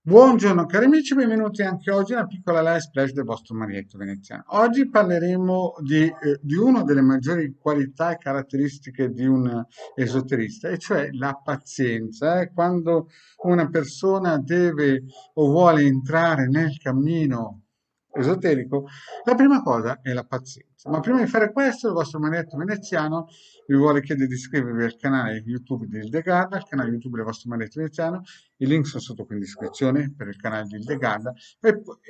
Buongiorno cari amici, benvenuti anche oggi a una piccola live splash del vostro Marietto veneziano. Oggi parleremo di una delle maggiori qualità e caratteristiche di un esoterista, e cioè la pazienza. Quando una persona deve o vuole entrare nel cammino esoterico, la prima cosa è la pazienza. Ma prima di fare questo, il vostro Marietto veneziano vi vuole chiedere di iscrivervi al canale YouTube di Hildegarda, al canale YouTube del vostro Marietto veneziano. I link sono sotto qui in descrizione per il canale di Hildegarda,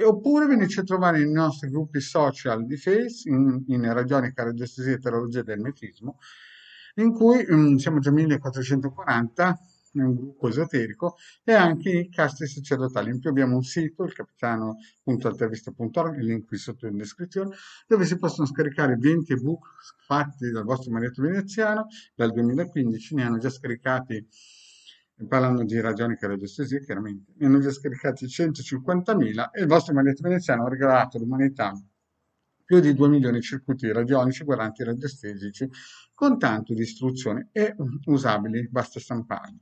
oppure venirci a trovare nei nostri gruppi social di Face, in Radionica, Radiestesia, Teologia del Metismo, in cui siamo già 1440, è un gruppo esoterico, e anche i casti sacerdotali. In più abbiamo un sito, il capitano.altervista.org, il link qui sotto in descrizione, dove si possono scaricare 20 ebook fatti dal vostro Marietto veneziano dal 2015, ne hanno già scaricati, parlando di radionica e radiostesia chiaramente, ne hanno già scaricati 150.000 e il vostro Marietto veneziano ha regalato all'umanità più di 2 milioni di circuiti radionici, guardanti radiostesici, con tanto di istruzioni e usabili, basta stamparli.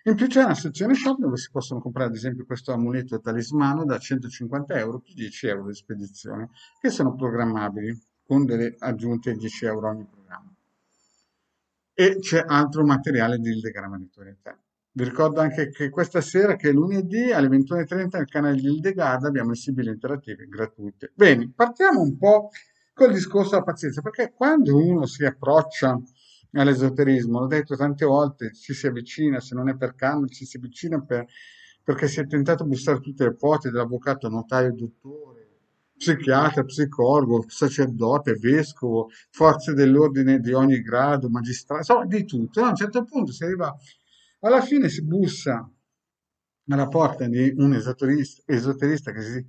In più c'è una sezione shop dove si possono comprare ad esempio questo amuleto talismano da 150 euro più 10 euro di spedizione, che sono programmabili con delle aggiunte di 10 euro ogni programma. E c'è altro materiale di Hildegard Manettorietà. Vi ricordo anche che questa sera, che è lunedì, alle 21:30 nel canale di Hildegard abbiamo i sibili interattivi gratuiti. Bene, partiamo un po' col discorso della pazienza, perché quando uno si approccia all'esoterismo, l'ho detto tante volte, ci si avvicina, se non è per canone, ci si avvicina perché si è tentato a bussare tutte le porte dell'avvocato, notaio, dottore, psichiatra, psicologo, sacerdote, vescovo, forze dell'ordine di ogni grado, magistrato, insomma di tutto. A un certo punto si arriva, alla fine si bussa alla porta di un esoterista che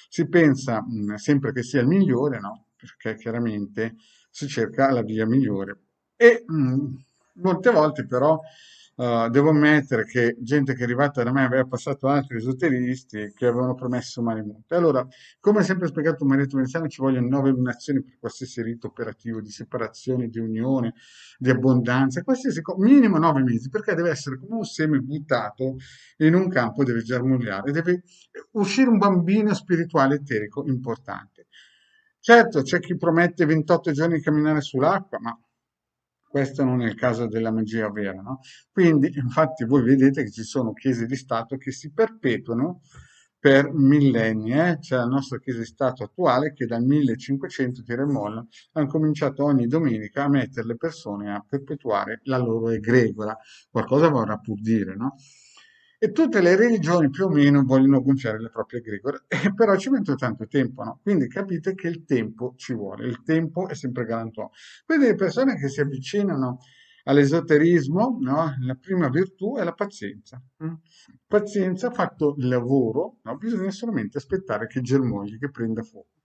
si pensa sempre che sia il migliore, no? Perché chiaramente si cerca la via migliore. E molte volte però devo ammettere che gente che è arrivata da me aveva passato altri esoteristi che avevano promesso male molte. Allora, come sempre spiegato Marietto Veneziano, ci vogliono 9 lunazioni per qualsiasi rito operativo di separazione, di unione, di abbondanza, qualsiasi cosa, minimo 9 mesi, perché deve essere come un seme buttato in un campo, deve germogliare, deve uscire un bambino spirituale eterico importante. Certo, c'è chi promette 28 giorni di camminare sull'acqua, ma questo non è il caso della magia vera, no? Quindi, infatti, voi vedete che ci sono chiese di Stato che si perpetuano per millenni, eh? C'è la nostra chiesa di Stato attuale che dal 1500 tira e molla hanno cominciato ogni domenica a mettere le persone a perpetuare la loro egregora. Qualcosa vorrà pur dire, no? E tutte le religioni più o meno vogliono gonfiare le proprie egregore, però ci mettono tanto tempo, no? Quindi capite che il tempo ci vuole, il tempo è sempre galantuomo. Quindi le persone che si avvicinano all'esoterismo, no? La prima virtù è la pazienza. Pazienza, fatto il lavoro, no? Bisogna solamente aspettare che germogli, che prenda fuoco.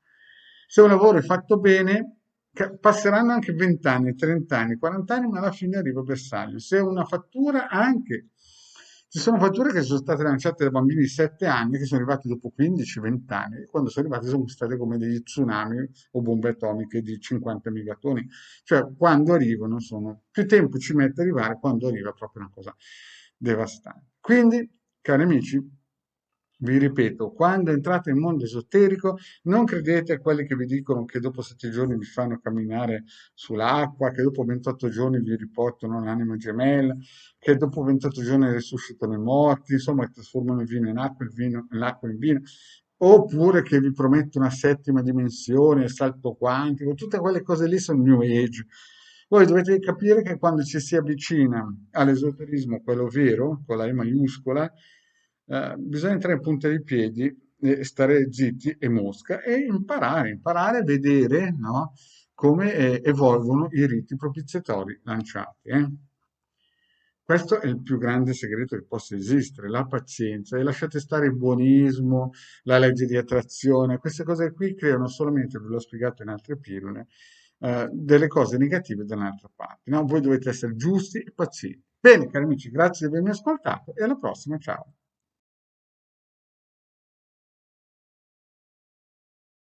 Se un lavoro è fatto bene, passeranno anche 20 anni, 30 anni, 40 anni, ma alla fine arriva a bersaglio. Se una fattura anche, ci sono fatture che sono state lanciate da bambini di 7 anni che sono arrivati dopo 15-20 anni, e quando sono arrivati sono state come degli tsunami o bombe atomiche di 50 megatoni. Cioè, quando arrivano, più tempo ci mette ad arrivare, quando arriva proprio una cosa devastante. Quindi, cari amici, vi ripeto, quando entrate nel mondo esoterico, non credete a quelli che vi dicono che dopo 7 giorni vi fanno camminare sull'acqua, che dopo 28 giorni vi riportano l'anima gemella, che dopo 28 giorni risuscitano i morti, insomma, che trasformano il vino in acqua, l'acqua in vino, oppure che vi promettono una settima dimensione, il salto quantico, tutte quelle cose lì sono New Age. Voi dovete capire che quando ci si avvicina all'esoterismo, quello vero, con la E maiuscola, bisogna entrare in punta di piedi, stare zitti e mosca e imparare a vedere, no, come evolvono i riti propiziatori lanciati. Questo è il più grande segreto che possa esistere, la pazienza, e lasciate stare il buonismo, la legge di attrazione, queste cose qui creano solamente, ve l'ho spiegato in altre pillole, delle cose negative da un'altra parte, no? Voi dovete essere giusti e pazienti. Bene, cari amici, grazie di avermi ascoltato e alla prossima, ciao.